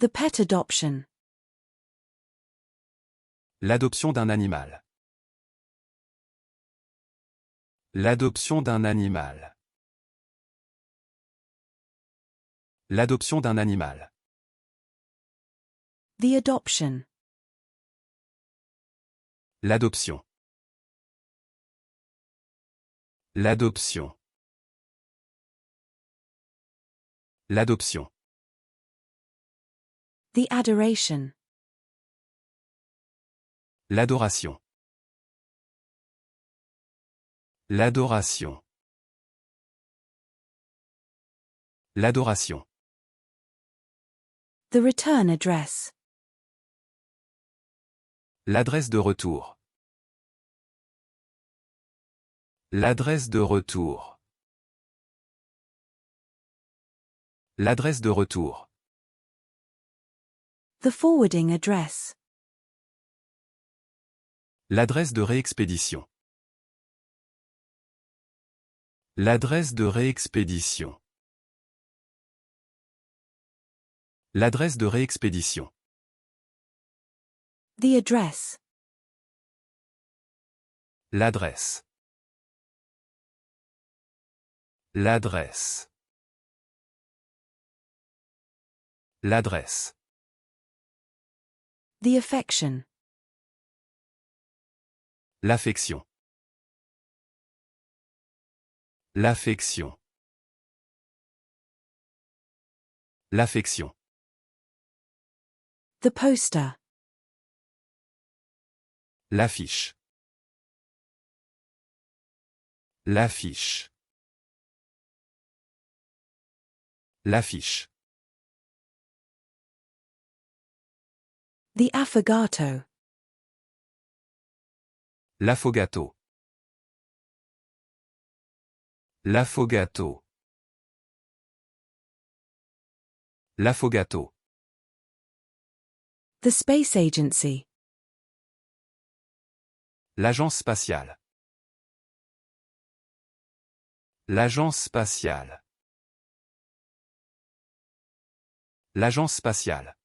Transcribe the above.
The pet adoption. L'adoption d'un animal. L'adoption d'un animal. L'adoption d'un animal. The adoption. L'adoption. L'adoption. L'adoption. The adoration. L'adoration. L'adoration. L'adoration. The return address. L'adresse de retour. L'adresse de retour. L'adresse de retour. The forwarding address. L'adresse de réexpédition. L'adresse de réexpédition. L'adresse de réexpédition. The address. L'adresse. L'adresse. L'adresse. The affection. L'affection. L'affection. L'affection. The poster. L'affiche. L'affiche. L'affiche. The affogato. L'affogato. L'affogato. L'affogato. The space agency. L'agence spatiale. L'agence spatiale. L'agence spatiale.